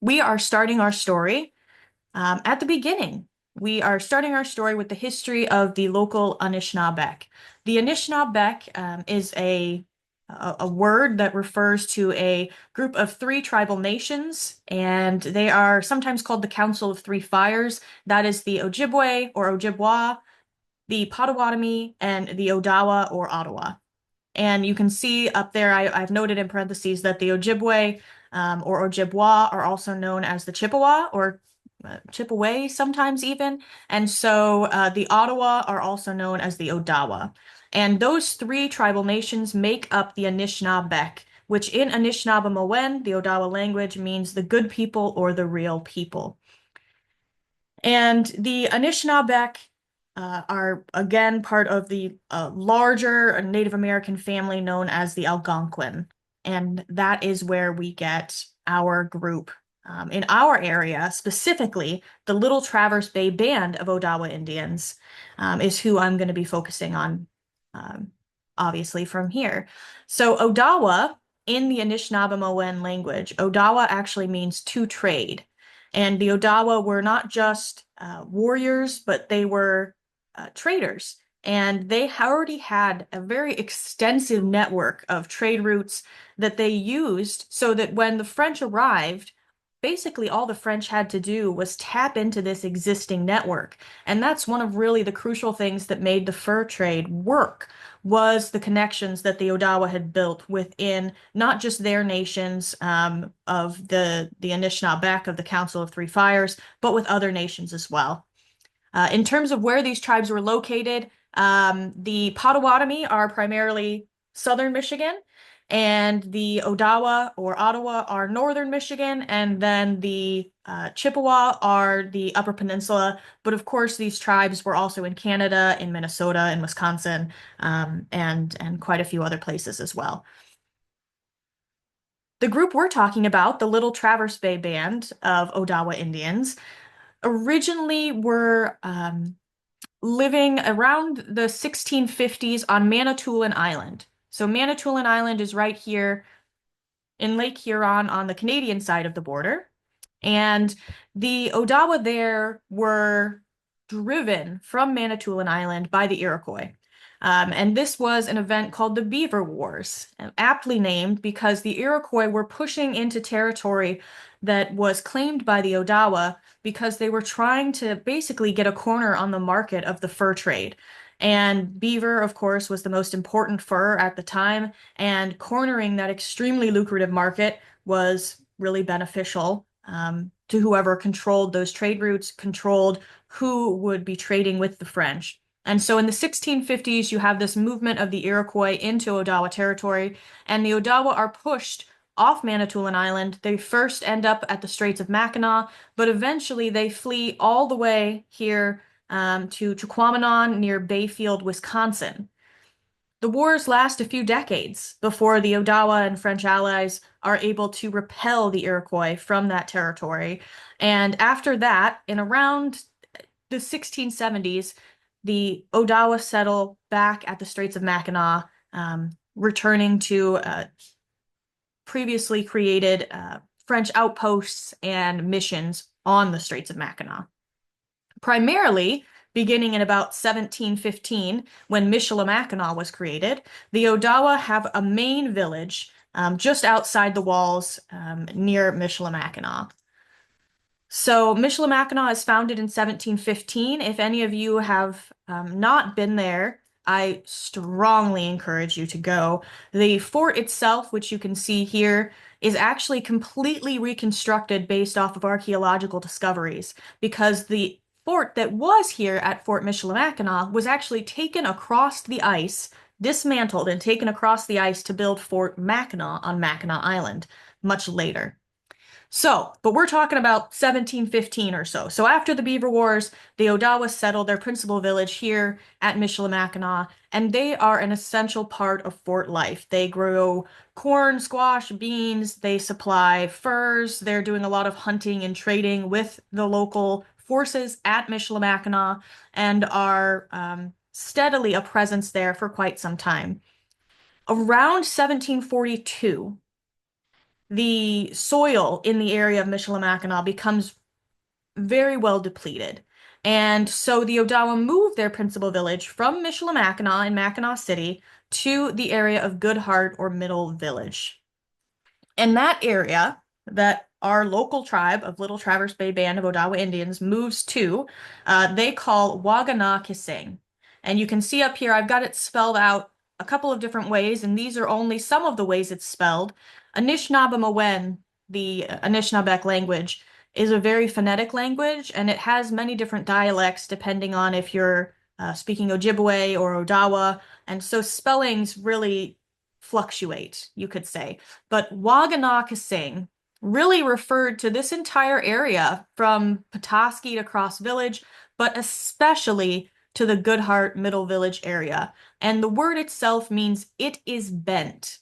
We are starting our story at the beginning. We are starting our story with the history of the local Anishinaabeg. The Anishinaabeg is a word that refers to a group of three tribal nations, and they are sometimes called the Council of Three Fires. That is the Ojibwe or Ojibwa, the Potawatomi, and the Odawa or Ottawa. And you can see up there, I've noted in parentheses that the Ojibwe or Ojibwa are also known as the Chippewa or Chippewa sometimes even. And so the Ottawa are also known as the Odawa. And those three tribal nations make up the Anishinaabeg, which in Anishinaabe the Odawa language, means the good people or the real people. And the Anishinaabeg are again part of the larger Native American family known as the Algonquin. And that is where we get our group. In our area, specifically, the Little Traverse Bay Band of Odawa Indians is who I'm going to be focusing on, um, obviously, from here. So Odawa, in the Anishinaabe language, Odawa actually means to trade. And the Odawa were not just warriors, but they were traders. And they already had a very extensive network of trade routes that they used so that when the French arrived, basically all the French had to do was tap into this existing network. And that's one of really the crucial things that made the fur trade work, was the connections that the Odawa had built within not just their nations of the Anishinaabe of the Council of Three Fires, but with other nations as well. In terms of where these tribes were located, the Potawatomi are primarily southern Michigan, and the Odawa or Ottawa are northern Michigan, and then the Chippewa are the Upper Peninsula. But of course, these tribes were also in Canada, in Minnesota, in Wisconsin, and quite a few other places as well. The group we're talking about, the Little Traverse Bay Band of Odawa Indians, originally were living around the 1650s on Manitoulin Island. So Manitoulin Island is right here in Lake Huron on the Canadian side of the border. And the Odawa there were driven from Manitoulin Island by the Iroquois. And this was an event called the Beaver Wars, aptly named because the Iroquois were pushing into territory that was claimed by the Odawa because they were trying to basically get a corner on the market of the fur trade. And beaver, of course, was the most important fur at the time, and cornering that extremely lucrative market was really beneficial to whoever controlled those trade routes, controlled who would be trading with the French. And so in the 1650s, you have this movement of the Iroquois into Odawa territory, and the Odawa are pushed off Manitoulin Island. They first end up at the Straits of Mackinac, but eventually they flee all the way here to Chuquamanon near Bayfield, Wisconsin. The wars last a few decades before the Odawa and French allies are able to repel the Iroquois from that territory. And after that, in around the 1670s, the Odawa settle back at the Straits of Mackinac, returning to previously created French outposts and missions on the Straits of Mackinac. Primarily, beginning in about 1715, when Michilimackinac was created, the Odawa have a main village just outside the walls near Michilimackinac. So Michilimackinac is founded in 1715. If any of you have not been there, I strongly encourage you to go. The fort itself, which you can see here, is actually completely reconstructed based off of archaeological discoveries because the fort that was here at Fort Michilimackinac was actually taken across the ice, dismantled and taken across the ice to build Fort Mackinac on Mackinac Island much later. So, but we're talking about 1715 or so. So after the Beaver Wars, the Odawa settled their principal village here at Michilimackinac, and they are an essential part of fort life. They grow corn, squash, beans, they supply furs, they're doing a lot of hunting and trading with the local forces at Michilimackinac, and are steadily a presence there for quite some time. Around 1742, the soil in the area of Michilimackinac becomes very well depleted. And so the Odawa moved their principal village from Michilimackinac in Mackinac City to the area of Goodhart or Middle Village. And that area that our local tribe of Little Traverse Bay Band of Odawa Indians moves to, they call Waganakising. And you can see up here, I've got it spelled out a couple of different ways, and these are only some of the ways it's spelled. Anishinaabemowin, the Anishinaabeg language, is a very phonetic language, and it has many different dialects depending on if you're speaking Ojibwe or Odawa. And so spellings really fluctuate, you could say. But Waganakising really referred to this entire area from Petoskey to Cross Village, but especially to the Goodhart Middle Village area. And the word itself means it is bent.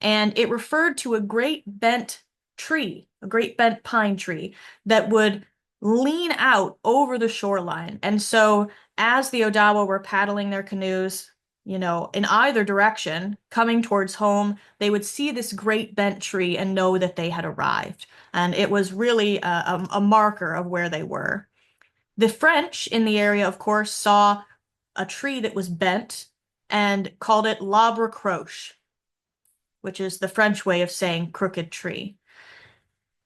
And it referred to a great bent tree, a great bent pine tree that would lean out over the shoreline. And so as the Odawa were paddling their canoes, in either direction, coming towards home, they would see this great bent tree and know that they had arrived. And it was really a marker of where they were. The French in the area, of course, saw a tree that was bent and called it l'arbre croche, which is the French way of saying crooked tree.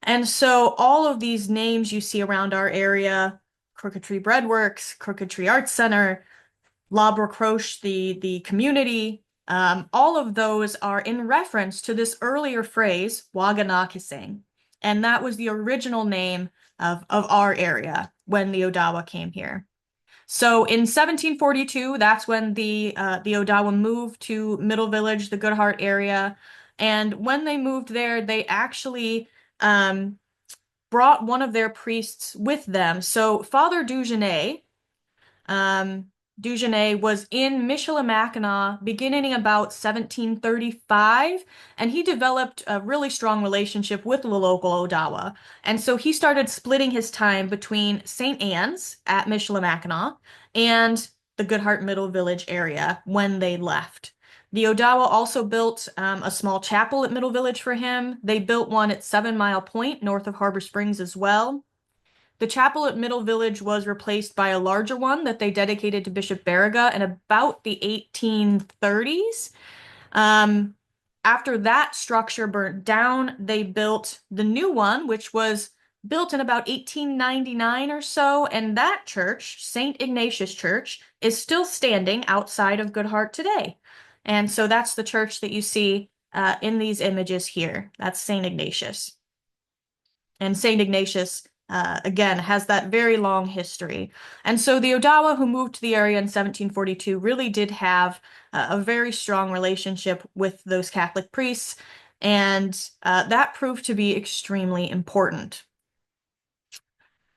And so all of these names you see around our area, Crooked Tree Breadworks, Crooked Tree Arts Center, L'arbre Croche, the community, all of those are in reference to this earlier phrase, Waganakising. And that was the original name of our area when the Odawa came here. So in 1742, that's when the Odawa moved to Middle Village, the Goodhart area. And when they moved there, they actually brought one of their priests with them. So Father Dugenet, Dugenet was in Michilimackinac beginning about 1735, and he developed a really strong relationship with the local Odawa. And so he started splitting his time between St. Anne's at Michilimackinac and the Goodhart Middle Village area when they left. The Odawa also built a small chapel at Middle Village for him. They built one at 7 Mile Point, north of Harbor Springs as well. The chapel at Middle Village was replaced by a larger one that they dedicated to Bishop Baraga in about the 1830s. Um, After that structure burnt down, they built the new one, which was built in about 1899 or so, and that church, St. Ignatius Church, is still standing outside of Goodhart today. And so that's the church that you see in these images here. That's St. Ignatius. And St. Ignatius, again, has that very long history. And so the Odawa who moved to the area in 1742 really did have a very strong relationship with those Catholic priests, and that proved to be extremely important.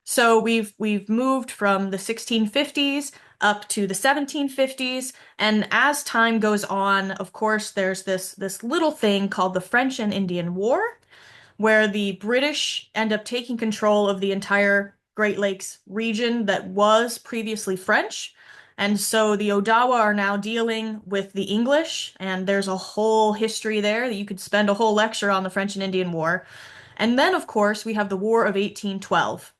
So we've moved from the 1650s up to the 1750s, and as time goes on, of course, there's this little thing called the French and Indian War, where the British end up taking control of the entire Great Lakes region that was previously French. And so the Odawa are now dealing with the English, and there's a whole history there that you could spend a whole lecture on the French and Indian War. And then, of course, we have the War of 1812,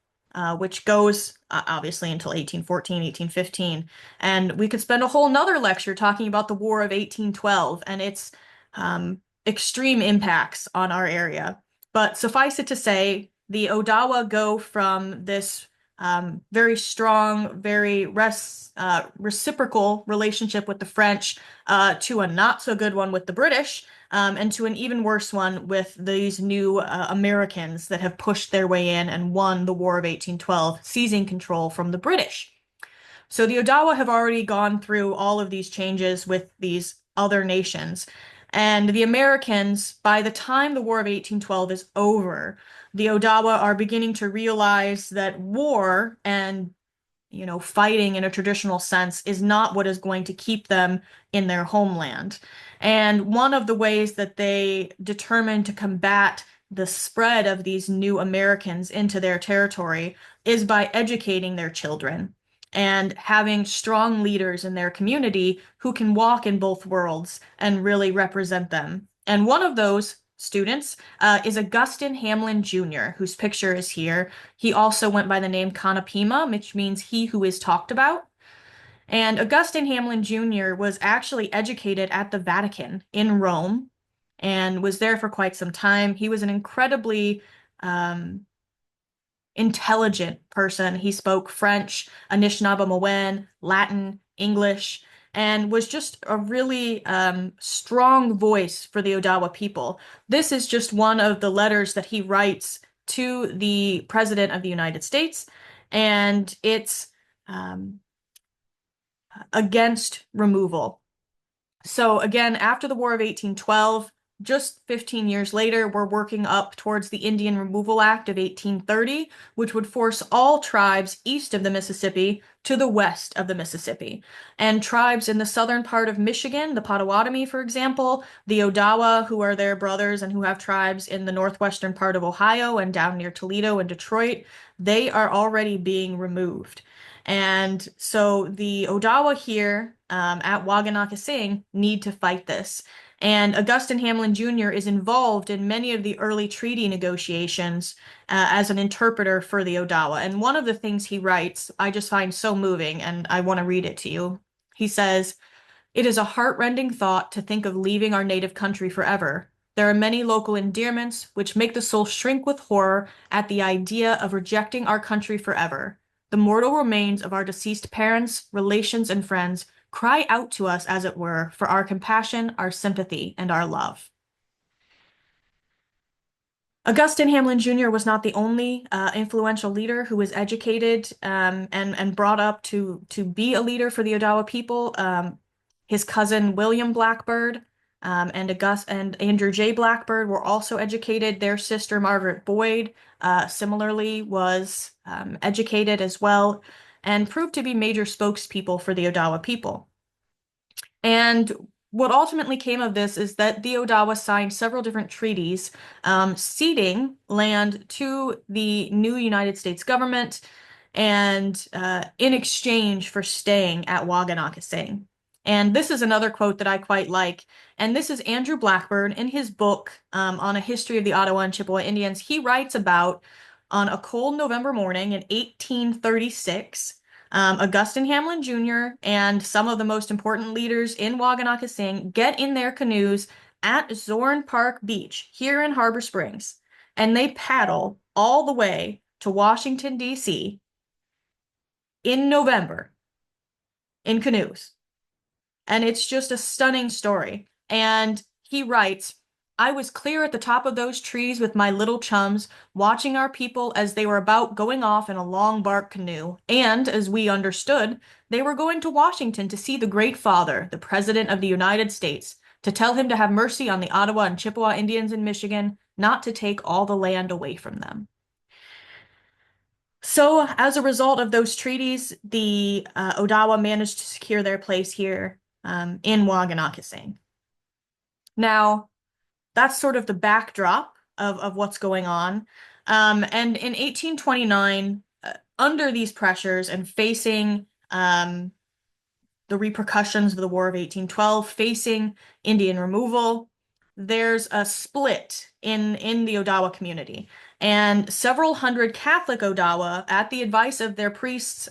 which goes obviously until 1814, 1815. And we could spend a whole nother lecture talking about the War of 1812 and its extreme impacts on our area. But suffice it to say, the Odawa go from this very strong, very reciprocal relationship with the French to a not so good one with the British, and to an even worse one with these new Americans that have pushed their way in and won the War of 1812, seizing control from the British. So the Odawa have already gone through all of these changes with these other nations. And the Americans, by the time the War of 1812 is over, the Odawa are beginning to realize that war and, fighting in a traditional sense is not what is going to keep them in their homeland. And one of the ways that they determine to combat the spread of these new Americans into their territory is by educating their children and having strong leaders in their community who can walk in both worlds and really represent them. And one of those students is Augustine Hamlin Jr., whose picture is here. He also went by the name Kanapima, which means he who is talked about. And Augustine Hamlin Jr. was actually educated at the Vatican in Rome and was there for quite some time. He was an incredibly um, intelligent person. He spoke French, Anishinaabe Latin, English, and was just a really strong voice for the Odawa people. This is just one of the letters that he writes to the President of the United States, and it's um, against removal. So again, after the War of 1812, just 15 years later, we're working up towards the Indian Removal Act of 1830, which would force all tribes east of the Mississippi to the west of the Mississippi. And tribes in the southern part of Michigan, the Potawatomi, for example, the Odawa, who are their brothers and who have tribes in the northwestern part of Ohio and down near Toledo and Detroit, they are already being removed. And so the Odawa here at Waganakising need to fight this. And Augustine Hamlin Jr. is involved in many of the early treaty negotiations as an interpreter for the Odawa. And one of the things he writes, I just find so moving, and I want to read it to you. He says, "It is a heart-rending thought to think of leaving our native country forever. There are many local endearments which make the soul shrink with horror at the idea of rejecting our country forever. The mortal remains of our deceased parents, relations, and friends cry out to us, as it were, for our compassion, our sympathy, and our love." Augustine Hamlin Jr. was not the only influential leader who was educated and brought up to be a leader for the Odawa people. His cousin William Blackbird and Andrew J. Blackbird were also educated. Their sister Margaret Boyd similarly was educated as well and proved to be major spokespeople for the Odawa people. And what ultimately came of this is that the Odawa signed several different treaties ceding land to the new United States government and in exchange for staying at Waganakising. And this is another quote that I quite like. And this is Andrew Blackburn in his book on a history of the Ottawa and Chippewa Indians. He writes about on a cold November morning in 1836, Augustine Hamlin Jr. and some of the most important leaders in Waganakising get in their canoes at Zorn Park Beach here in Harbor Springs, and they paddle all the way to Washington, D.C. in November in canoes. And it's just a stunning story. And he writes, "I was clear at the top of those trees with my little chums, watching our people as they were about going off in a long bark canoe. And, as we understood, they were going to Washington to see the Great Father, the President of the United States, to tell him to have mercy on the Ottawa and Chippewa Indians in Michigan, not to take all the land away from them." So, as a result of those treaties, the Odawa managed to secure their place here in Waganakising. Now, that's sort of the backdrop of what's going on. And in 1829, under these pressures and facing the repercussions of the War of 1812, facing Indian removal, there's a split in the Odawa community. And several hundred Catholic Odawa, at the advice of their priests,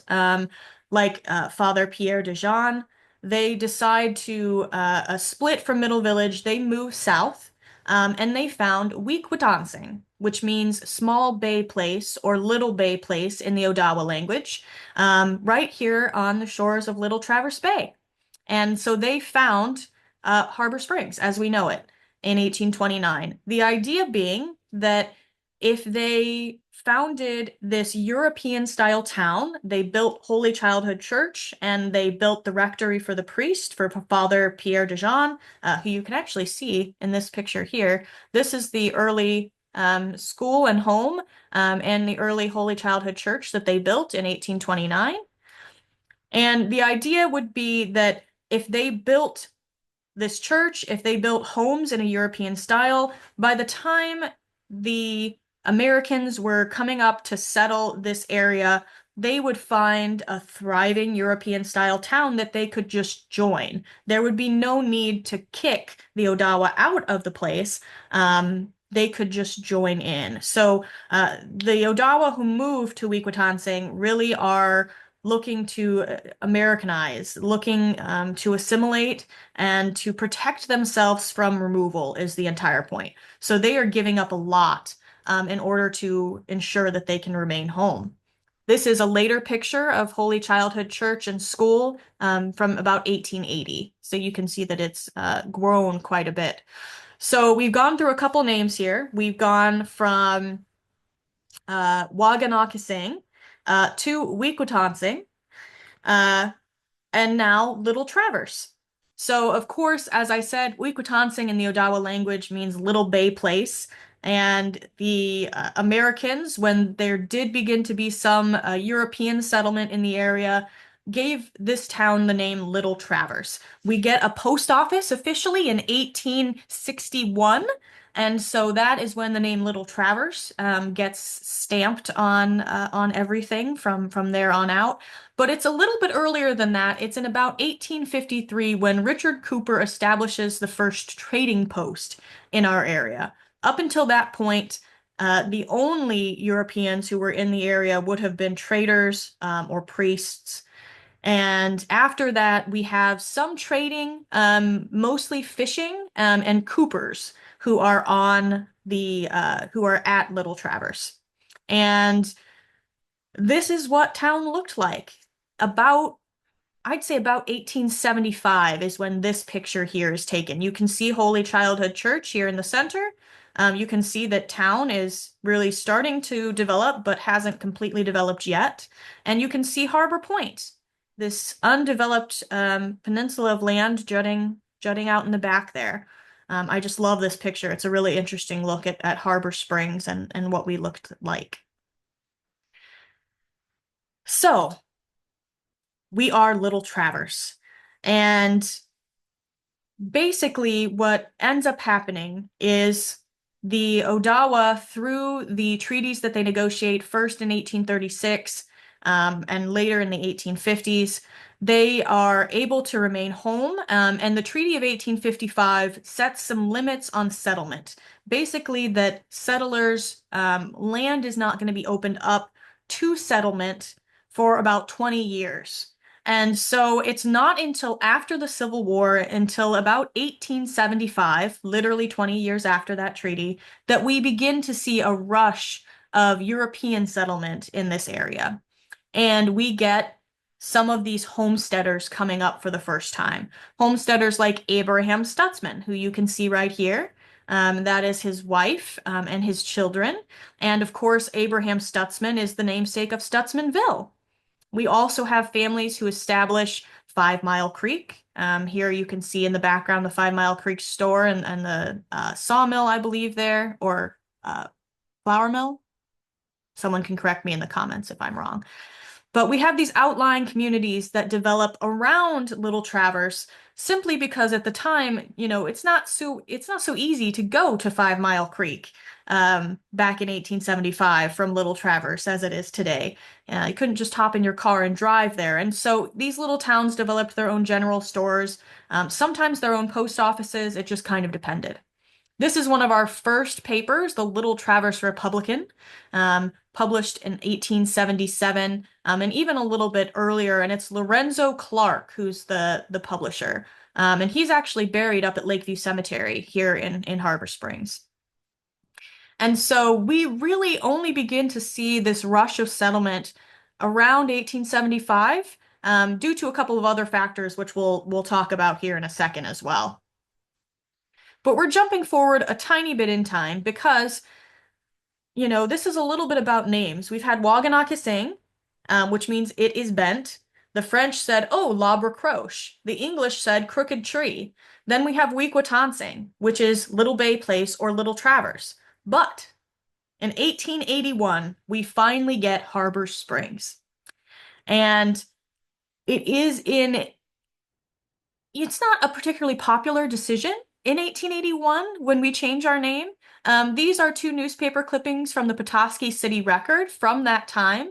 like Father Pierre de Jean, they decide to split from Middle Village. They move south, and they found Wequitansing, which means small bay place or little bay place in the Odawa language, right here on the shores of Little Traverse Bay. And so they found Harbor Springs as we know it in 1829. The idea being that if they founded this European-style town, they built Holy Childhood Church, and they built the rectory for the priest, for Father Pierre de Jean, who you can actually see in this picture here. This is the early school and home and the early Holy Childhood Church that they built in 1829. And the idea would be that if they built this church, if they built homes in a European style, by the time the Americans were coming up to settle this area, they would find a thriving European style town that they could just join. There would be no need to kick the Odawa out of the place. They could just join in. So the Odawa who moved to Wekwatsing really are looking to Americanize, looking to assimilate and to protect themselves from removal is the entire point. So they are giving up a lot in order to ensure that they can remain home. This is a later picture of Holy Childhood Church and School from about 1880. So you can see that it's grown quite a bit. So we've gone through a couple names here. We've gone from Waganakising to Wekwatsing, uh, and now Little Traverse. So, of course, as I said, Wekwatsing in the Odawa language means Little Bay Place. And the Americans, when there did begin to be some European settlement in the area, gave this town the name Little Traverse. We get a post office officially in 1861. And so that is when the name Little Traverse gets stamped on everything from there on out. But it's a little bit earlier than that. It's in about 1853 when Richard Cooper establishes the first trading post in our area. Up until that point, the only Europeans who were in the area would have been traders or priests. And after that, we have some trading, mostly fishing, and coopers who are on the who are at Little Traverse. And this is what town looked like. About, I'd say about 1875 is when this picture here is taken. You can see Holy Childhood Church here in the center. You can see that town is really starting to develop, but hasn't completely developed yet. And you can see Harbor Point, this undeveloped peninsula of land jutting out in the back there. I just love this picture. It's a really interesting look at Harbor Springs and what we looked like. So we are Little Traverse. And basically, what ends up happening is the Odawa, through the treaties that they negotiate first in 1836 and later in the 1850s, they are able to remain home. And the Treaty of 1855 sets some limits on settlement. Basically, that settlers' land is not going to be opened up to settlement for about 20 years. And so it's not until after the Civil War, until about 1875, literally 20 years after that treaty, that we begin to see a rush of European settlement in this area. And we get some of these homesteaders coming up for the first time. Homesteaders like Abraham Stutzman, who you can see right here. That is his wife and his children. And of course, Abraham Stutzman is the namesake of Stutzmanville. We also have families who establish 5 Mile Creek. Here you can see in the background the 5 Mile Creek store and the sawmill, I believe there, or flour mill. Someone can correct me in the comments if I'm wrong. But we have these outlying communities that develop around Little Traverse simply because at the time, it's not so easy to go to 5 Mile Creek back in 1875 from Little Traverse as it is today. You couldn't just hop in your car and drive there. And so these little towns developed their own general stores, sometimes their own post offices. It just kind of depended. This is one of our first papers, the Little Traverse Republican, published in 1877, and even a little bit earlier. And it's Lorenzo Clark, who's the publisher. And he's actually buried up at Lakeview Cemetery here in Harbor Springs. And so we really only begin to see this rush of settlement around 1875, due to a couple of other factors, which we'll talk about here in a second as well. But we're jumping forward a tiny bit in time because, this is a little bit about names. We've had Waganakising, which means it is bent. The French said, oh, l'arbre croche. The English said crooked tree. Then we have Wekwatsing, which is Little Bay Place or Little Traverse. But in 1881, we finally get Harbor Springs. And it's not a particularly popular decision in 1881 when we change our name. These are two newspaper clippings from the Petoskey City Record from that time.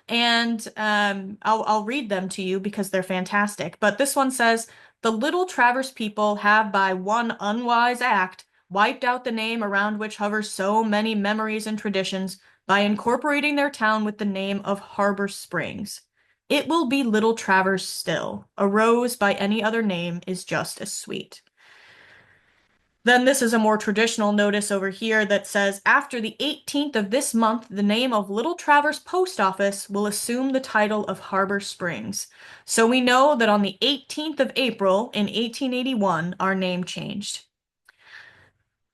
And I'll read them to you because they're fantastic. But this one says, "The Little Traverse people have by one unwise act wiped out the name around which hover so many memories and traditions by incorporating their town with the name of Harbor Springs. It will be Little Traverse still. A rose by any other name is just as sweet." Then this is a more traditional notice over here that says, "After the 18th of this month, the name of Little Traverse Post Office will assume the title of Harbor Springs." So we know that on the 18th of April in 1881, our name changed.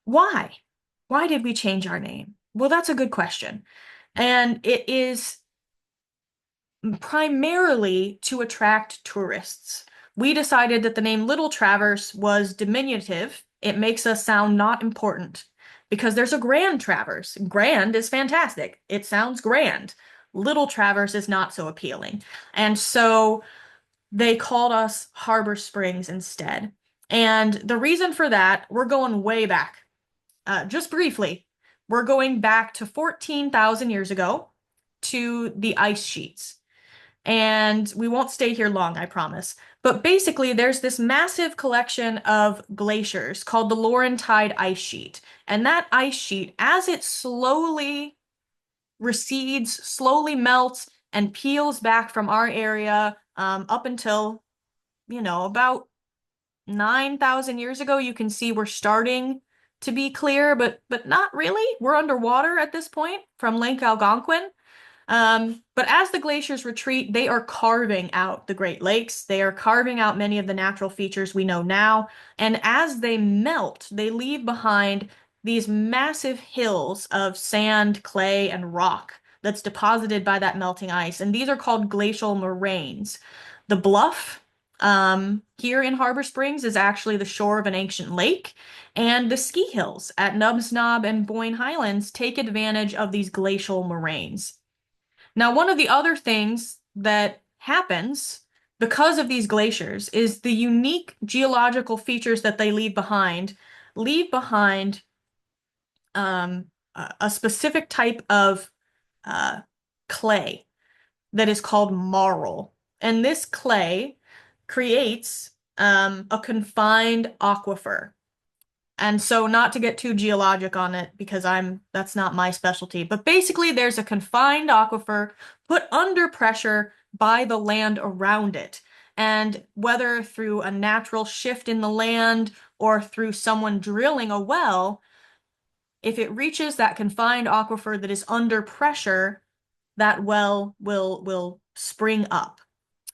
Why? Why did we change our name? Well, that's a good question. And it is primarily to attract tourists. We decided that the name Little Traverse was diminutive. It makes us sound not important because there's a Grand Traverse. Grand is fantastic. It sounds grand. Little Traverse is not so appealing. And so they called us Harbor Springs instead. And the reason for that, we're going way back. Just briefly, we're going back to 14,000 years ago to the ice sheets. And we won't stay here long, I promise. But basically, there's this massive collection of glaciers called the Laurentide ice sheet. And that ice sheet, as it slowly recedes, slowly melts, and peels back from our area up until, about 9,000 years ago, you can see we're starting to be clear, but not really. We're underwater at this point from Lake Algonquin. But as the glaciers retreat, they are carving out the Great Lakes. They are carving out many of the natural features we know now. And as they melt, they leave behind these massive hills of sand, clay, and rock that's deposited by that melting ice. And these are called glacial moraines. The bluff, here in Harbor Springs is actually the shore of an ancient lake. And the ski hills at Nubs Knob and Boyne Highlands take advantage of these glacial moraines. Now, one of the other things that happens because of these glaciers is the unique geological features that they leave behind a specific type of uh, clay that is called marl. And this clay creates a confined aquifer. And so not to get too geologic on it because that's not my specialty, but basically there's a confined aquifer put under pressure by the land around it. And whether through a natural shift in the land or through someone drilling a well, if it reaches that confined aquifer that is under pressure, that well will spring up.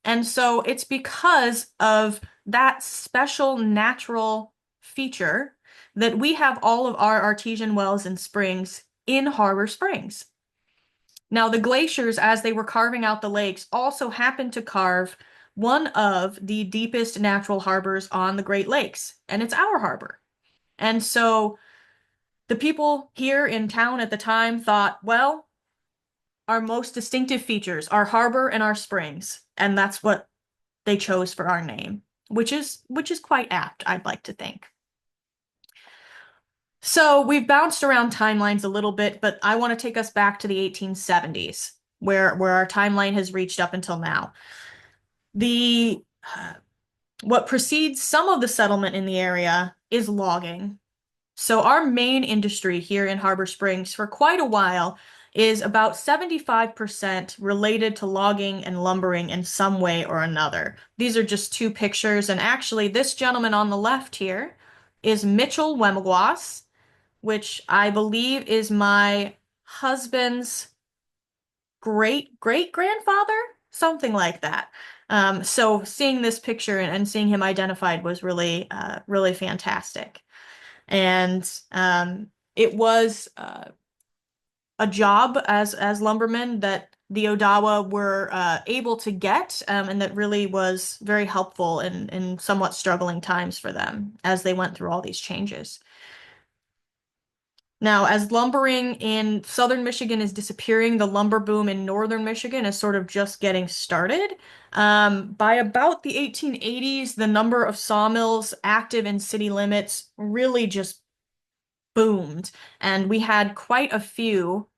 And so it's because of that special natural feature that we have all of our artesian wells and springs in Harbor Springs. Now, the glaciers, as they were carving out the lakes, also happened to carve one of the deepest natural harbors on the Great Lakes, and it's our harbor. And so the people here in town at the time thought, well, our most distinctive features, our harbor and our springs, and that's what they chose for our name, which is quite apt, I'd like to think. So we've bounced around timelines a little bit, but I want to take us back to the 1870s, where our timeline has reached up until now. The what precedes some of the settlement in the area is logging. So our main industry here in Harbor Springs for quite a while is about 75% related to logging and lumbering in some way or another. These are just two pictures, and actually this gentleman on the left here is Mitchell Wemigwase, which I believe is my husband's great grandfather, something like that. So seeing this picture and seeing him identified was really fantastic. And it was a job as lumbermen that the Odawa were able to get, and that really was very helpful in somewhat struggling times for them as they went through all these changes. Now, as lumbering in southern Michigan is disappearing, the lumber boom in northern Michigan is sort of just getting started. By about the 1880s, the number of sawmills active in city limits really just boomed, and we had quite a few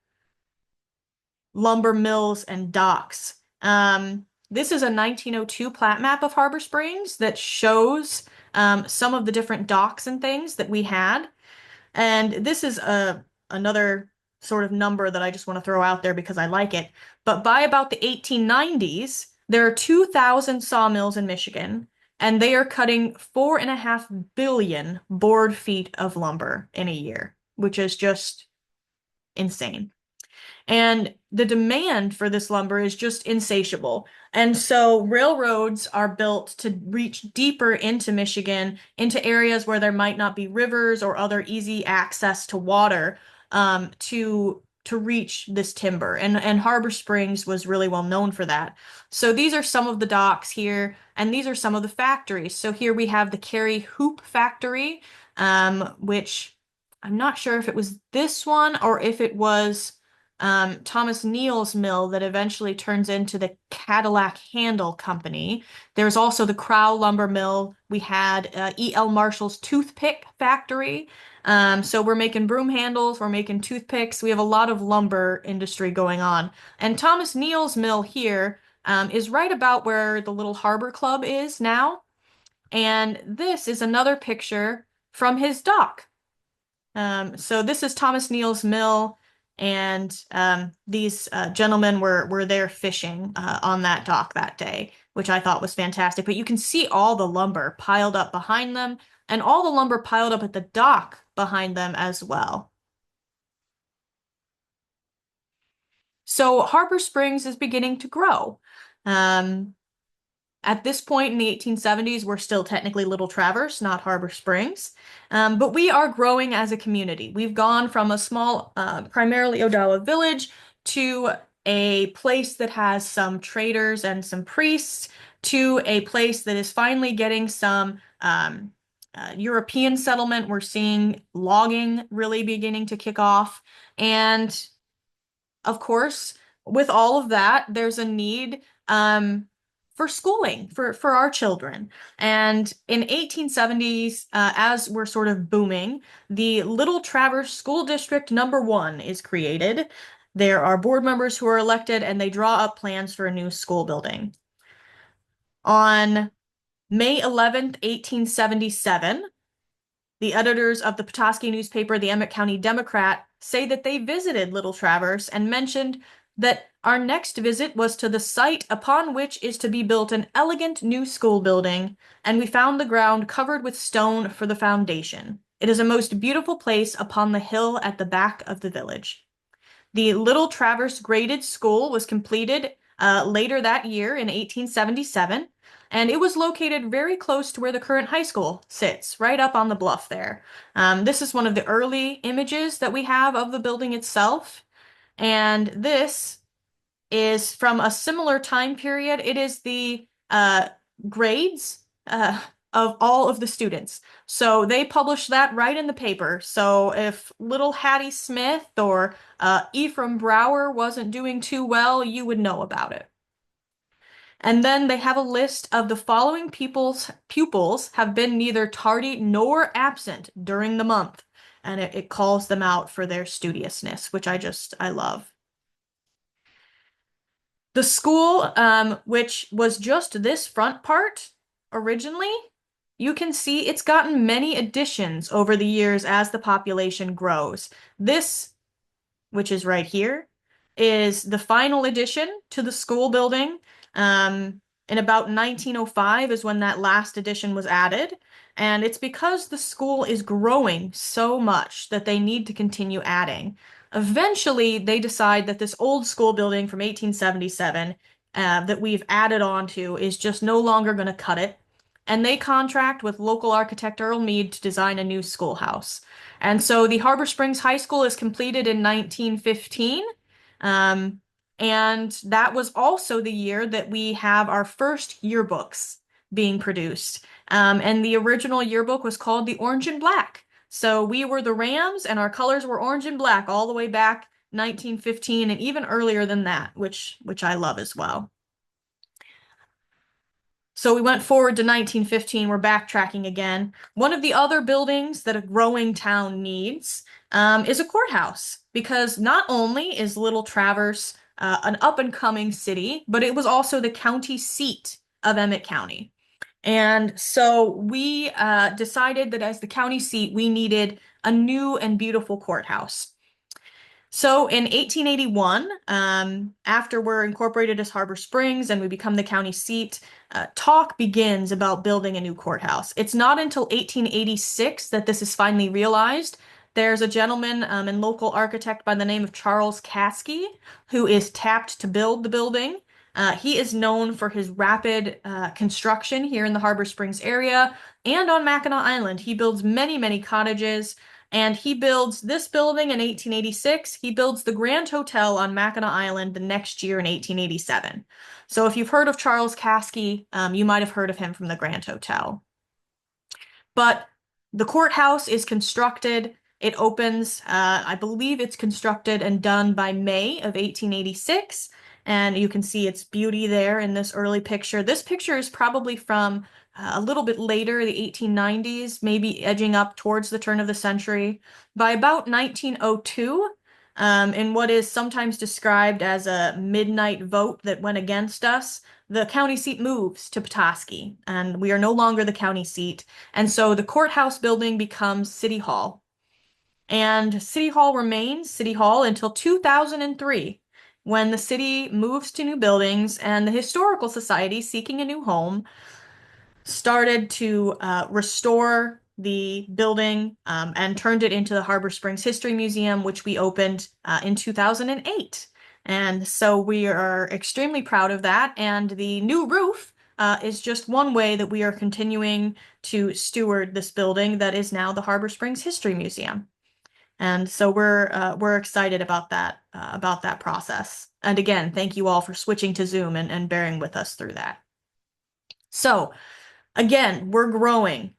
lumber mills and docks. This is a 1902 plat map of Harbor Springs that shows some of the different docks and things that we had. And this is another sort of number that I just want to throw out there because I like it. But by about the 1890s, there are 2,000 sawmills in Michigan, and they are cutting 4.5 billion board feet of lumber in a year, which is just insane. And the demand for this lumber is just insatiable. And so railroads are built to reach deeper into Michigan, into areas where there might not be rivers or other easy access to water, to reach this timber. And Harbor Springs was really well known for that. So these are some of the docks here, and these are some of the factories. So here we have the Cary Hoop Factory, which I'm not sure if it was this one or if it was Thomas Neal's mill that eventually turns into the Cadillac Handle Company. There's also the Crow Lumber Mill. We had E.L. Marshall's Toothpick Factory. So we're making broom handles, we're making toothpicks. We have a lot of lumber industry going on. And Thomas Neal's mill here is right about where the little harbor club is now. And this is another picture from his dock. So this is Thomas Neal's mill, and these gentlemen were there fishing on that dock that day, which I thought was fantastic. But you can see all the lumber piled up behind them, and all the lumber piled up at the dock behind them as well. So Harbor Springs is beginning to grow. Um, At this point in the 1870s, we're still technically Little Traverse, not Harbor Springs. But we are growing as a community. We've gone from a small, primarily Odawa village to a place that has some traders and some priests to a place that is finally getting some European settlement. We're seeing logging really beginning to kick off. And of course, with all of that, there's a need for schooling for our children. And in 1870s, as we're sort of booming, the Little Traverse School District #1 is created. There are board members who are elected, and they draw up plans for a new school building. On May 11th, 1877, the editors of the Petoskey newspaper, the Emmett County Democrat, say that they visited Little Traverse and mentioned that our next visit was to the site upon which is to be built an elegant new school building, and we found the ground covered with stone for the foundation. It is a most beautiful place upon the hill at the back of the village. The Little Traverse Graded School was completed later that year in 1877, and it was located very close to where the current high school sits, right up on the bluff there. This is one of the early images that we have of the building itself, and this is from a similar time period. It is the grades of all of the students. So they published that right in the paper. So if little Hattie Smith or Ephraim Brower wasn't doing too well, you would know about it. And then they have a list of the following pupils have been neither tardy nor absent during the month. And it calls them out for their studiousness, which I love. The school, which was just this front part originally, you can see it's gotten many additions over the years as the population grows. This, which is right here, is the final addition to the school building. In about 1905 is when that last addition was added. And it's because the school is growing so much that they need to continue adding. Eventually, they decide that this old school building from 1877 that we've added on to is just no longer going to cut it. And they contract with local architect Earl Mead to design a new schoolhouse. And so the Harbor Springs High School is completed in 1915. And that was also the year that we have our first yearbooks being produced. And the original yearbook was called the Orange and Black. So we were the Rams, and our colors were orange and black all the way back 1915 and even earlier than that, which I love as well. So we went forward to 1915. We're backtracking again. One of the other buildings that a growing town needs is a courthouse, because not only is Little Traverse an up-and-coming city, but it was also the county seat of Emmett County. And so we decided that as the county seat, we needed a new and beautiful courthouse. So in 1881, after we're incorporated as Harbor Springs and we become the county seat, talk begins about building a new courthouse. It's not until 1886 that this is finally realized. There's a gentleman and local architect by the name of Charles Caskey who is tapped to build the building. He is known for his rapid construction here in the Harbor Springs area and on Mackinac Island. He builds many, many cottages. And he builds this building in 1886. He builds the Grand Hotel on Mackinac Island the next year in 1887. So if you've heard of Charles Caskey, you might have heard of him from the Grand Hotel. But the courthouse is constructed. It opens, I believe it's constructed and done by May of 1886. And you can see its beauty there in this early picture. This picture is probably from a little bit later, the 1890s, maybe edging up towards the turn of the century. By about 1902, in what is sometimes described as a midnight vote that went against us, the county seat moves to Petoskey, and we are no longer the county seat. And so the courthouse building becomes City Hall. And City Hall remains City Hall until 2003, when the city moves to new buildings and the Historical Society, seeking a new home, started to restore the building and turned it into the Harbor Springs History Museum, which we opened in 2008. And so we are extremely proud of that. And the new roof is just one way that we are continuing to steward this building that is now the Harbor Springs History Museum. And so we're excited about that process. And again, thank you all for switching to Zoom and bearing with us through that. So again, we're growing.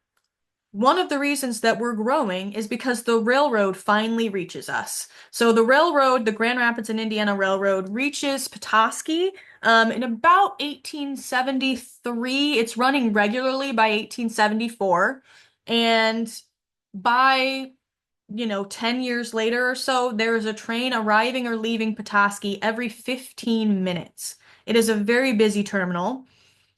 One of the reasons that we're growing is because the railroad finally reaches us. So the railroad, the Grand Rapids and Indiana Railroad, reaches Petoskey in about 1873. It's running regularly by 1874. And by 10 years later or so, there is a train arriving or leaving Petoskey every 15 minutes. It is a very busy terminal.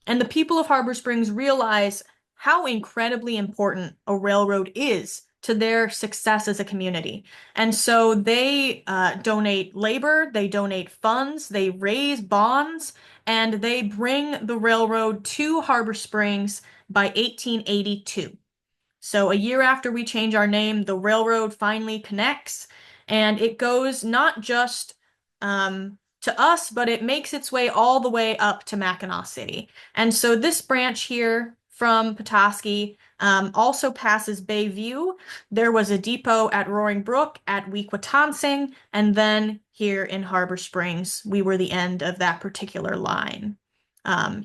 And the people of Harbor Springs realize how incredibly important a railroad is to their success as a community. And so they donate labor, they donate funds, they raise bonds, and they bring the railroad to Harbor Springs by 1882. So a year after we change our name, the railroad finally connects, and it goes not just to us, but it makes its way all the way up to Mackinac City. And so this branch here from Petoskey also passes Bayview. There was a depot at Roaring Brook, at Wequitansing, and then here in Harbor Springs, we were the end of that particular line.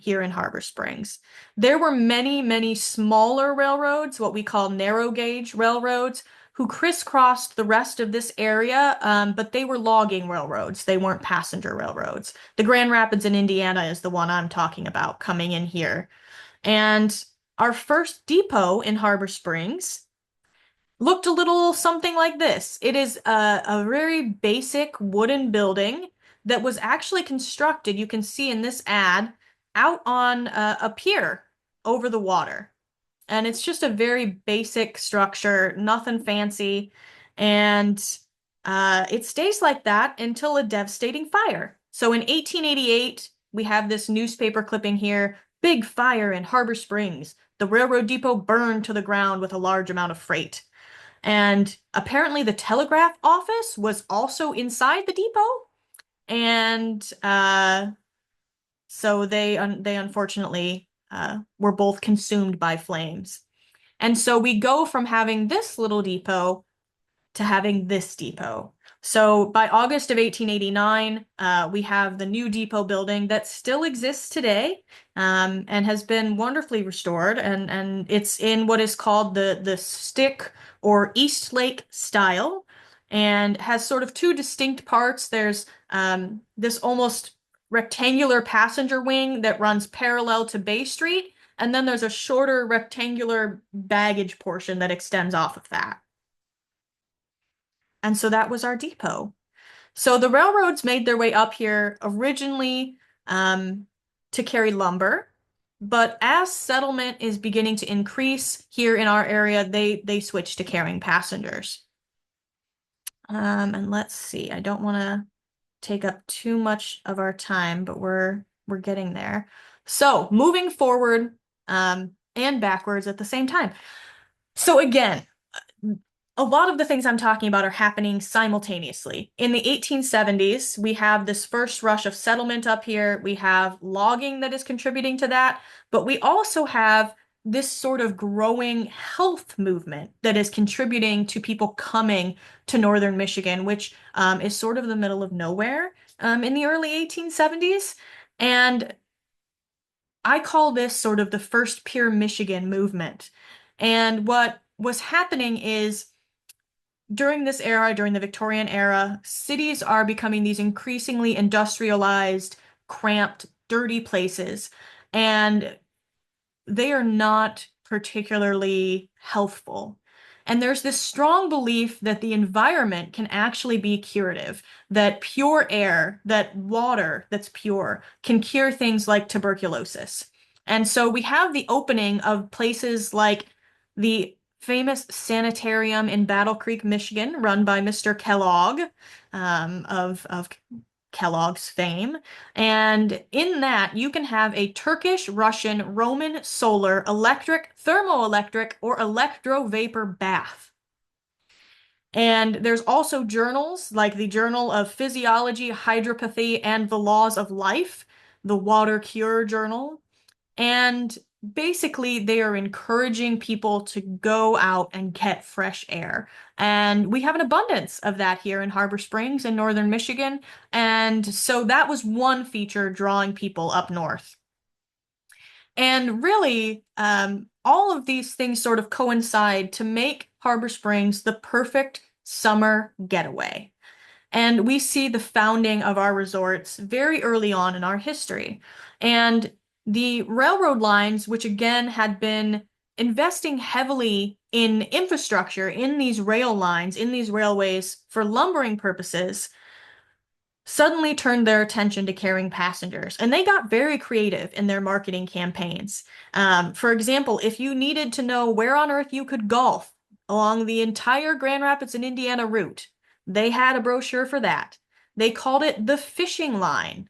Here in Harbor Springs. There were many, many smaller railroads, what we call narrow gauge railroads, who crisscrossed the rest of this area, but they were logging railroads. They weren't passenger railroads. The Grand Rapids in Indiana is the one I'm talking about coming in here. And our first depot in Harbor Springs looked a little something like this. It is a very basic wooden building that was actually constructed, you can see in this ad, out on a pier over the water. And it's just a very basic structure, nothing fancy. And it stays like that until a devastating fire. So in 1888, we have this newspaper clipping here, big fire in Harbor Springs. The railroad depot burned to the ground with a large amount of freight. And apparently the telegraph office was also inside the depot. And so they unfortunately were both consumed by flames. And so we go from having this little depot to having this depot. So by August of 1889, we have the new depot building that still exists today and has been wonderfully restored. And it's in what is called the stick or East Lake style and has sort of two distinct parts. There's this almost rectangular passenger wing that runs parallel to Bay Street. And then there's a shorter rectangular baggage portion that extends off of that. And so that was our depot. So the railroads made their way up here originally um, to carry lumber, but as settlement is beginning to increase here in our area, they switched to carrying passengers. And let's see, I don't want to take up too much of our time, but we're getting there. So moving forward and backwards at the same time. So again, a lot of the things I'm talking about are happening simultaneously. In the 1870s, we have this first rush of settlement up here. We have logging that is contributing to that, but we also have this sort of growing health movement that is contributing to people coming to northern Michigan, which is sort of the middle of nowhere in the early 1870s. And I call this sort of the first pure Michigan movement. And what was happening is during this era, during the Victorian era, cities are becoming these increasingly industrialized, cramped, dirty places, and they are not particularly healthful. And there's this strong belief that the environment can actually be curative, that pure air, that water that's pure can cure things like tuberculosis. And so we have the opening of places like the famous sanitarium in Battle Creek, Michigan, run by Mr. Kellogg, of Kellogg's fame. And in that, you can have a Turkish, Russian, Roman, solar, electric, thermoelectric, or electrovapor bath. And there's also journals like the Journal of Physiology, Hydropathy, and the Laws of Life, the Water Cure Journal. And basically, they are encouraging people to go out and get fresh air. And we have an abundance of that here in Harbor Springs in northern Michigan. And so that was one feature drawing people up north. And really, all of these things sort of coincide to make Harbor Springs the perfect summer getaway. And we see the founding of our resorts very early on in our history. And the railroad lines, which again had been investing heavily in infrastructure, in these rail lines, in these railways for lumbering purposes, suddenly turned their attention to carrying passengers. And they got very creative in their marketing campaigns. For example, if you needed to know where on earth you could golf along the entire Grand Rapids and Indiana route, they had a brochure for that. They called it the fishing line,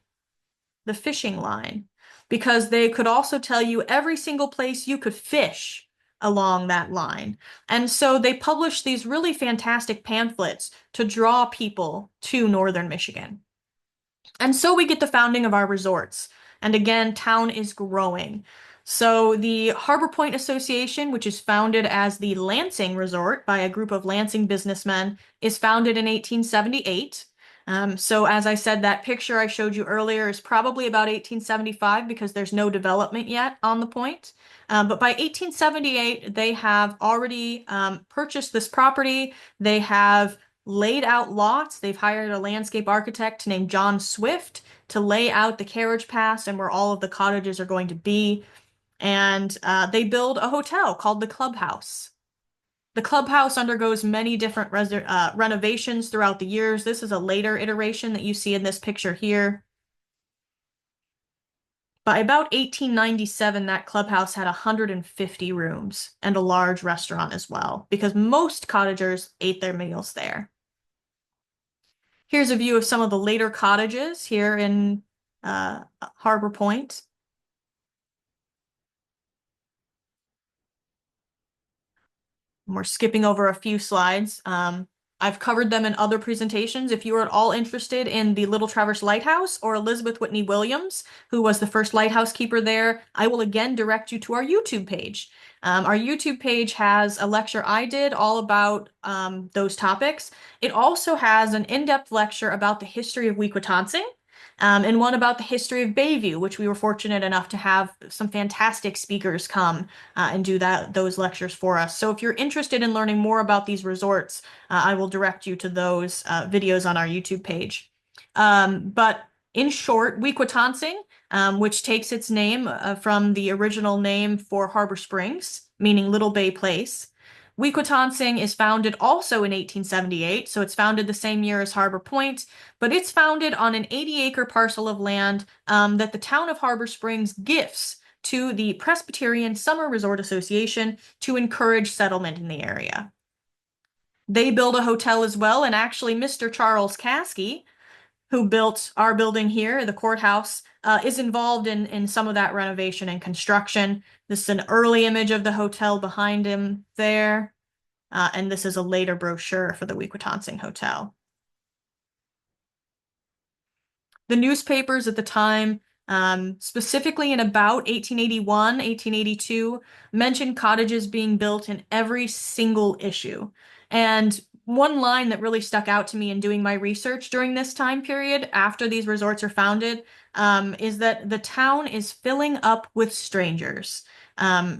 because they could also tell you every single place you could fish along that line. And so they published these really fantastic pamphlets to draw people to northern Michigan. And so we get the founding of our resorts. And again, town is growing. So the Harbor Point Association, which is founded as the Lansing Resort by a group of Lansing businessmen, is founded in 1878. So as I said, that picture I showed you earlier is probably about 1875 because there's no development yet on the point. But by 1878, they have already purchased this property. They have laid out lots. They've hired a landscape architect named John Swift to lay out the carriage paths and where all of the cottages are going to be. And they build a hotel called the Clubhouse. The clubhouse undergoes many different renovations throughout the years. This is a later iteration that you see in this picture here. By about 1897, that clubhouse had 150 rooms and a large restaurant as well, because most cottagers ate their meals there. Here's a view of some of the later cottages here in Harbor Point. We're skipping over a few slides. I've covered them in other presentations. If you are at all interested in the Little Traverse Lighthouse or Elizabeth Whitney Williams, who was the first lighthouse keeper there, I will again direct you to our YouTube page. Our YouTube page has a lecture I did all about those topics. It also has an in-depth lecture about the history of Wequitansing, and one about the history of Bayview, which we were fortunate enough to have some fantastic speakers come and do those lectures for us. So if you're interested in learning more about these resorts, I will direct you to those videos on our YouTube page. But in short, Wequitansing, which takes its name from the original name for Harbor Springs, meaning Little Bay Place, Wequitansing is founded also in 1878, so it's founded the same year as Harbor Point, but it's founded on an 80-acre parcel of land that the town of Harbor Springs gifts to the Presbyterian Summer Resort Association to encourage settlement in the area. They build a hotel as well, and actually Mr. Charles Caskey, who built our building here, the courthouse, is involved in some of that renovation and construction. This is an early image of the hotel behind him there, and this is a later brochure for the Wequitansing Hotel. The newspapers at the time, specifically in about 1881, 1882, mentioned cottages being built in every single issue. And one line that really stuck out to me in doing my research during this time period, after these resorts are founded, is that the town is filling up with strangers.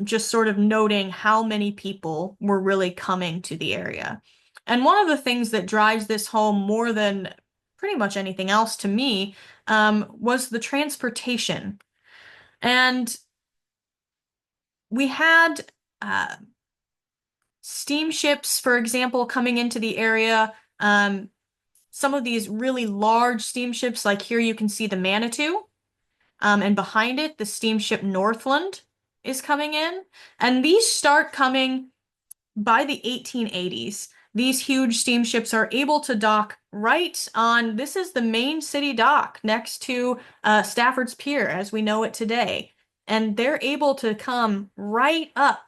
Just sort of noting how many people were really coming to the area. And one of the things that drives this home more than pretty much anything else to me was the transportation. And we had steamships, for example, coming into the area. Some of these really large steamships, like here you can see the Manitou, and behind it, the steamship Northland is coming in. And these start coming by the 1880s. These huge steamships are able to dock right on, this is the main city dock next to Stafford's Pier as we know it today. And they're able to come right up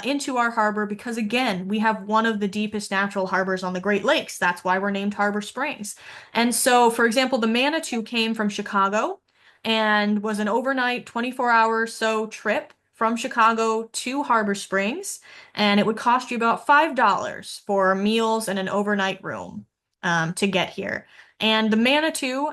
into our harbor because, again, we have one of the deepest natural harbors on the Great Lakes. That's why we're named Harbor Springs. And so, for example, the Manitou came from Chicago and was an overnight 24-hour or so trip from Chicago to Harbor Springs, and it would cost you about $5 for meals and an overnight room to get here. And the Manitou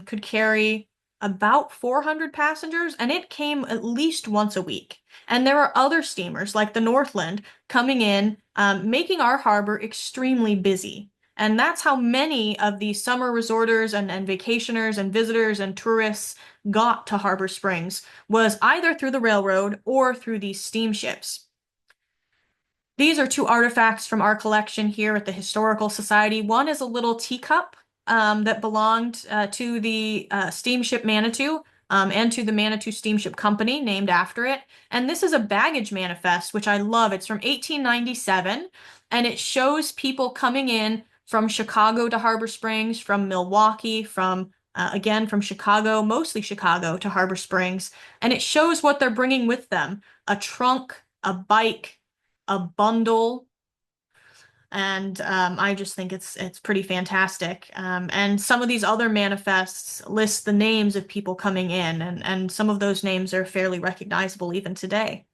could carry about 400 passengers, and it came at least once a week. And there are other steamers like the Northland coming in, making our harbor extremely busy. And that's how many of the summer resorters and vacationers and visitors and tourists got to Harbor Springs, was either through the railroad or through these steamships. These are two artifacts from our collection here at the Historical Society. One is a little teacup that belonged to the steamship Manitou and to the Manitou Steamship Company, named after it. And this is a baggage manifest, which I love. It's from 1897, and it shows people coming in from Chicago to Harbor Springs, from Milwaukee, again, from Chicago, mostly Chicago, to Harbor Springs. And it shows what they're bringing with them: a trunk, a bike, a bundle. And I just think it's pretty fantastic. And some of these other manifests list the names of people coming in, and some of those names are fairly recognizable even today.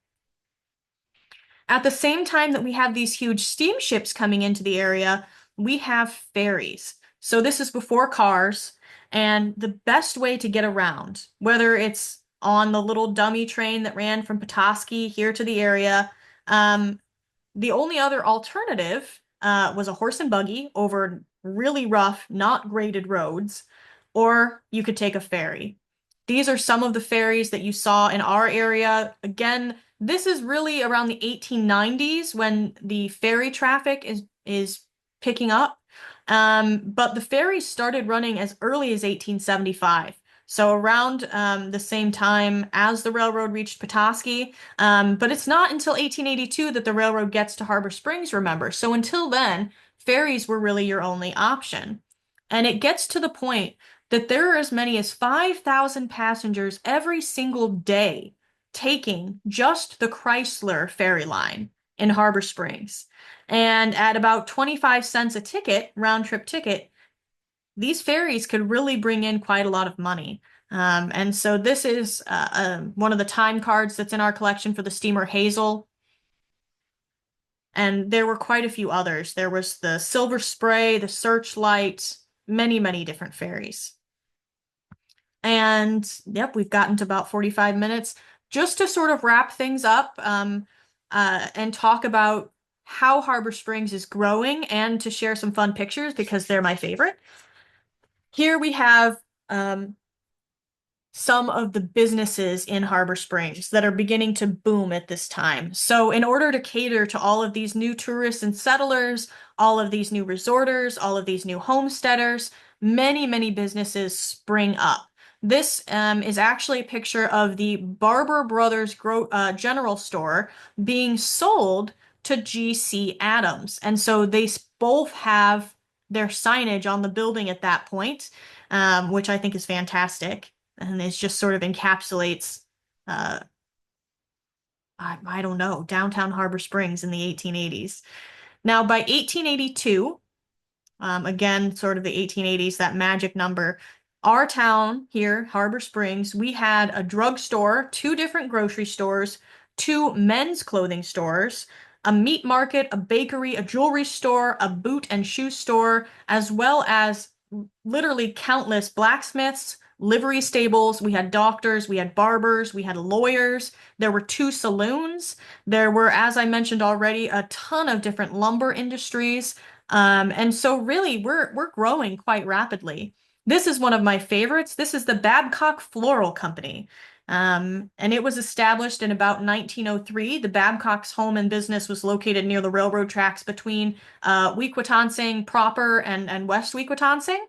At the same time that we have these huge steamships coming into the area, we have ferries. So this is before cars, and the best way to get around, whether it's on the little dummy train that ran from Petoskey here to the area, the only other alternative was a horse and buggy over really rough, not graded roads, or you could take a ferry. These are some of the ferries that you saw in our area. Again, this is really around the 1890s when the ferry traffic is picking up. But the ferries started running as early as 1875. So around the same time as the railroad reached Petoskey. But it's not until 1882 that the railroad gets to Harbor Springs, remember. So until then, ferries were really your only option. And it gets to the point that there are as many as 5,000 passengers every single day taking just the Chrysler ferry line in Harbor Springs. And at about 25 cents a ticket, round trip ticket, these ferries could really bring in quite a lot of money. And so this is one of the time cards that's in our collection for the steamer Hazel. And there were quite a few others. There was the Silver Spray, the Searchlight, many, many different ferries. And yep, we've gotten to about 45 minutes. Just to sort of wrap things up and talk about how Harbor Springs is growing, and to share some fun pictures because they're my favorite. Here we have some of the businesses in Harbor Springs that are beginning to boom at this time. So, in order to cater to all of these new tourists and settlers, all of these new resorters, all of these new homesteaders, many, many businesses spring up. This is actually a picture of the Barber Brothers General Store being sold to G.C. Adams. And so they both have their signage on the building at that point, which I think is fantastic and it just sort of encapsulates uh I don't know, downtown Harbor Springs in the 1880s. Now by 1882, again, sort of the 1880s, that magic number. Our town here, Harbor Springs, we had a drugstore, two different grocery stores, two men's clothing stores, a meat market, a bakery, a jewelry store, a boot and shoe store, as well as literally countless blacksmiths, livery stables. We had doctors, we had barbers, we had lawyers. There were two saloons. There were, as I mentioned already, a ton of different lumber industries. And so really we're growing quite rapidly. This is one of my favorites. This is the Babcock Floral Company. And it was established in about 1903. The Babcock's home and business was located near the railroad tracks between Wequitansing proper and West Wequitansing.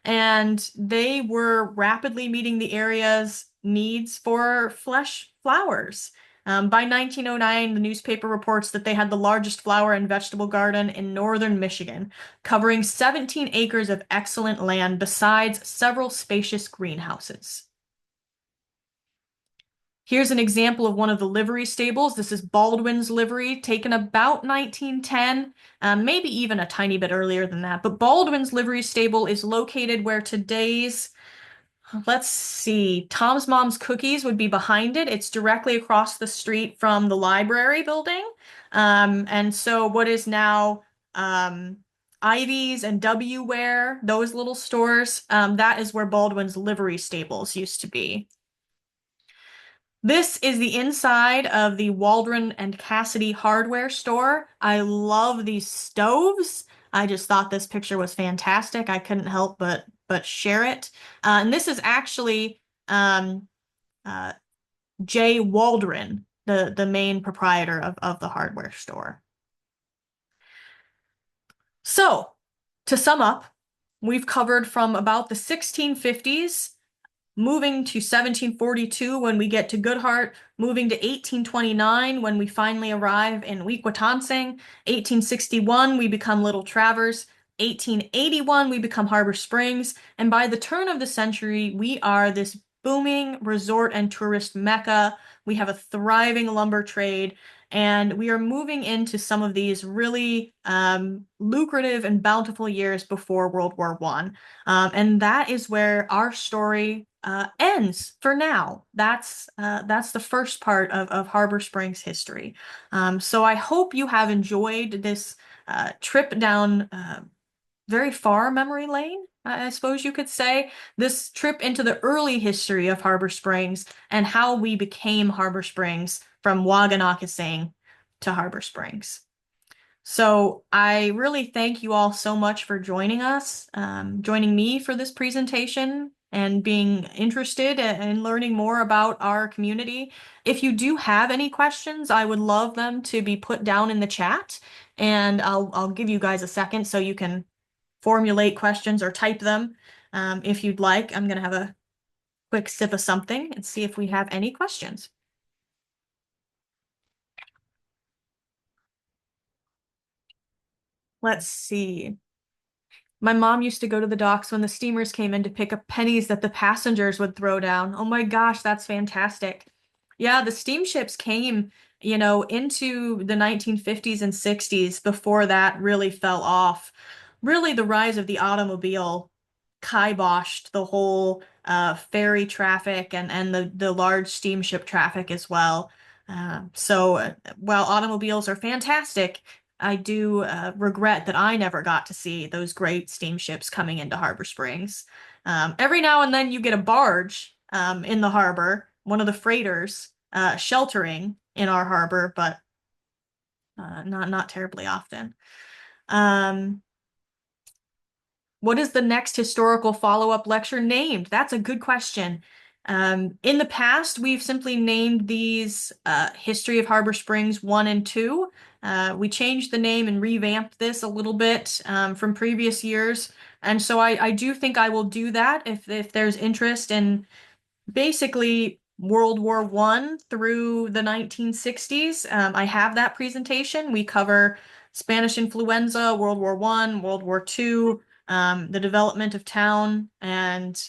And they were rapidly meeting the area's needs for fresh flowers. By 1909, the newspaper reports that they had the largest flower and vegetable garden in northern Michigan, covering 17 acres of excellent land besides several spacious greenhouses. Here's an example of one of the livery stables. This is Baldwin's livery, taken about 1910, maybe even a tiny bit earlier than that. But Baldwin's livery stable is located where today's let's see. Tom's Mom's Cookies would be behind it. It's directly across the street from the library building. And so what is now Ivy's and W Wear, those little stores, that is where Baldwin's livery stables used to be. This is the inside of the Waldron and Cassidy hardware store. I love these stoves. I just thought this picture was fantastic. I couldn't help but share it. And this is actually uh, Jay Waldron, the main proprietor of the hardware store. So, to sum up, we've covered from about the 1650s moving to 1742 when we get to Goodhart, moving to 1829 when we finally arrive in Wequitansing, 1861 we become Little Traverse, 1881 we become Harbor Springs, and by the turn of the century we are this booming resort and tourist mecca. We have a thriving lumber trade, and we are moving into some of these really lucrative and bountiful years before World War I. And that is where our story ends for now. That's the first part of Harbor Springs history. So I hope you have enjoyed this trip down very far memory lane, I suppose you could say. This trip into the early history of Harbor Springs and how we became Harbor Springs from Waganakising to Harbor Springs. So I really thank you all so much for joining us, joining me for this presentation and being interested in learning more about our community. If you do have any questions, I would love them to be put down in the chat, and I'll give you guys a second so you can formulate questions or type them if you'd like. I'm gonna have a quick sip of something and see if we have any questions. Let's see. My mom used to go to the docks when the steamers came in to pick up pennies that the passengers would throw down. Oh my gosh, that's fantastic. Yeah, the steamships came, into the 1950s and 60s before that really fell off. Really, the rise of the automobile kiboshed the whole ferry traffic and the large steamship traffic as well. So while automobiles are fantastic, I do regret that I never got to see those great steamships coming into Harbor Springs. Every now and then you get a barge in the harbor, one of the freighters sheltering in our harbor, but not terribly often. What is the next historical follow-up lecture named? That's a good question. In the past, we've simply named these History of Harbor Springs 1 and 2. We changed the name and revamped this a little bit from previous years. And so I do think I will do that if there's interest in basically World War One through the 1960s. I have that presentation. We cover Spanish influenza, World War One, World War Two, the development of town, and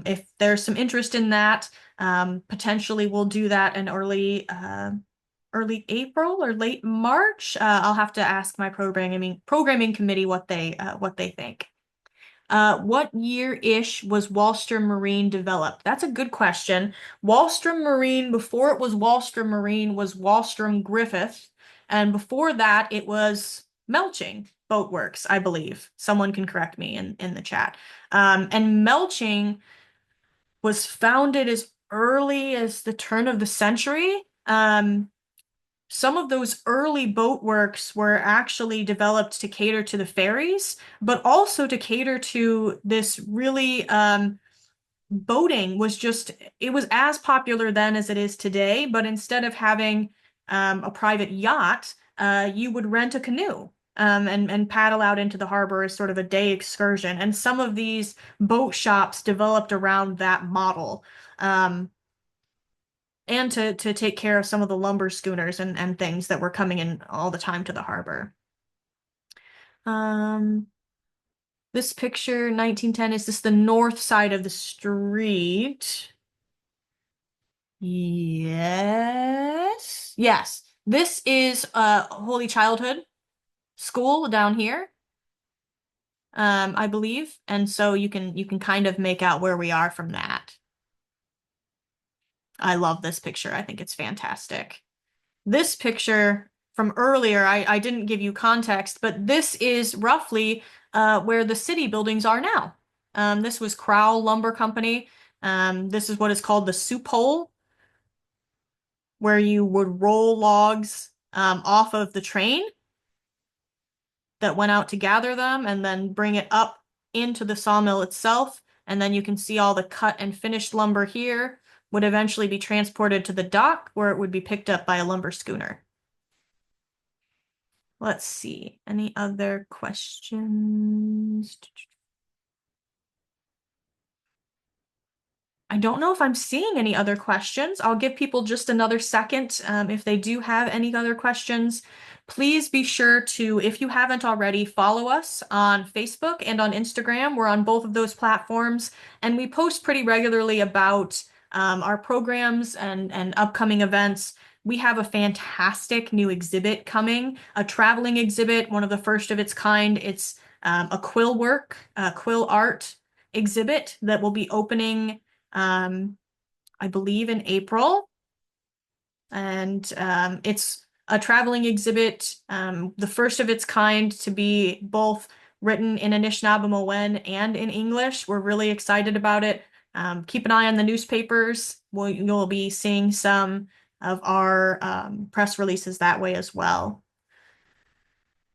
if there's some interest in that, potentially we'll do that in early April or late March. I'll have to ask my programming committee what they think. What year-ish was Wallstrom Marine developed? That's a good question. Wallstrom Marine, before it was Wallstrom Marine, was Wallstrom Griffith, and before that, it was Melching Boatworks, I believe. Someone can correct me in the chat. And Melching was founded as early as the turn of the century. Some of those early boat works were actually developed to cater to the ferries, but also to cater to this really boating was just, it was as popular then as it is today, but instead of having a private yacht, you would rent a canoe. And paddle out into the harbor as sort of a day excursion. And some of these boat shops developed around that model. Um, and to take care of some of the lumber schooners and things that were coming in all the time to the harbor. Um, this picture, 1910, is this the north side of the street? Yes. Yes. This is Holy Childhood School down here, I believe. And so you can kind of make out where we are from that. I love this picture. I think it's fantastic. This picture from earlier, I didn't give you context, but this is roughly where the city buildings are now. This was Crowell Lumber Company. This is what is called the soup hole, where you would roll logs off of the train that went out to gather them and then bring it up into the sawmill itself. And then you can see all the cut and finished lumber here would eventually be transported to the dock where it would be picked up by a lumber schooner. Let's see. Any other questions? I don't know if I'm seeing any other questions. I'll give people just another second if they do have any other questions. Please be sure to, if you haven't already, follow us on Facebook and on Instagram. We're on both of those platforms, and we post pretty regularly about our programs and upcoming events. We have a fantastic new exhibit coming, a traveling exhibit, one of the first of its kind. It's a quill art exhibit that will be opening I believe in April. And it's a traveling exhibit, the first of its kind to be both written in Anishinaabe and in English. We're really excited about it. Keep an eye on the newspapers. You'll be seeing some of our press releases that way as well.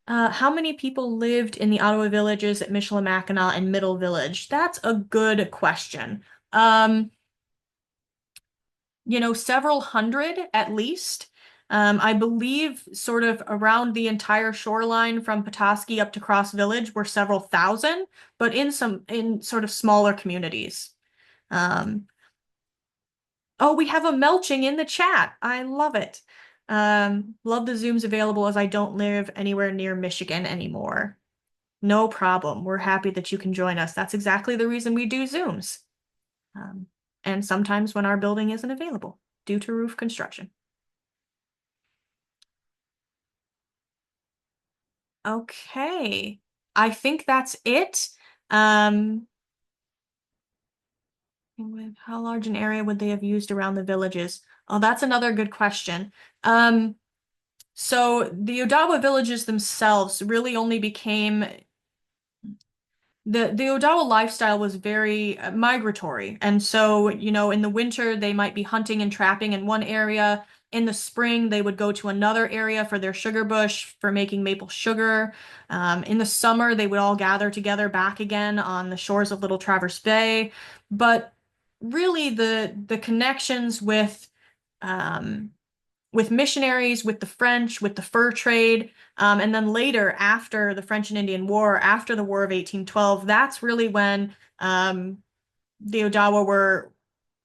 How many people lived in the Ottawa villages at Michilimackinac and Middle Village? That's a good question. Several hundred at least. I believe sort of around the entire shoreline from Petoskey up to Cross Village were several thousand, but in sort of smaller communities. Oh, we have a melching in the chat. I love it. Love the Zooms available as I don't live anywhere near Michigan anymore. No problem. We're happy that you can join us. That's exactly the reason we do Zooms. And sometimes when our building isn't available due to roof construction. Okay, I think that's it. How large an area would they have used around the villages? Oh, that's another good question. So the Odawa villages themselves really only became the Odawa lifestyle was very migratory. And so, in the winter, they might be hunting and trapping in one area. In the spring, they would go to another area for their sugar bush for making maple sugar. In the summer, they would all gather together back again on the shores of Little Traverse Bay. But really the connections um, with missionaries, with the French, with the fur trade, and then later after the French and Indian War, after the War of 1812, that's really when the Odawa were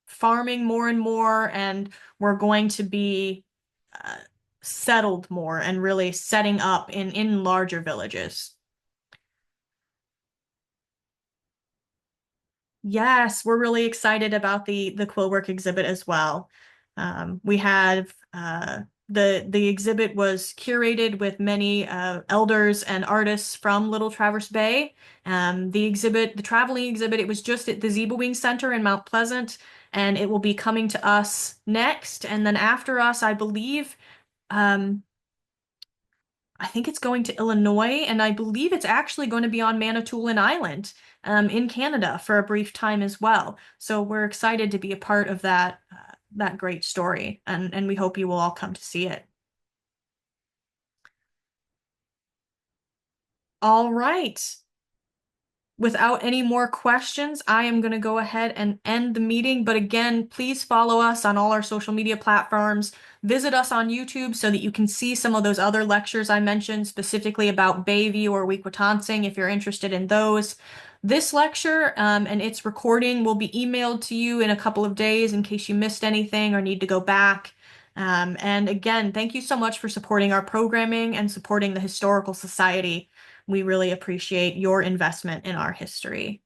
farming more and more and were going to be uh, settled more and really setting up in larger villages. Yes, we're really excited about the quill work exhibit as well. We have the exhibit was curated with many elders and artists from Little Traverse Bay. The traveling exhibit, it was just at the Zebra Wing Center in Mount Pleasant, and it will be coming to us next. And then after us, I believe, um, I think it's going to Illinois, and I believe it's actually going to be on Manitoulin Island, in Canada for a brief time as well. So we're excited to be a part of that great story, and we hope you will all come to see it. All right. Without any more questions, I am going to go ahead and end the meeting. But again, please follow us on all our social media platforms. Visit us on YouTube so that you can see some of those other lectures I mentioned, specifically about Bayview or Wequitansing, if you're interested in those. This lecture and its recording will be emailed to you in a couple of days in case you missed anything or need to go back. And again, thank you so much for supporting our programming and supporting the Historical Society. We really appreciate your investment in our history.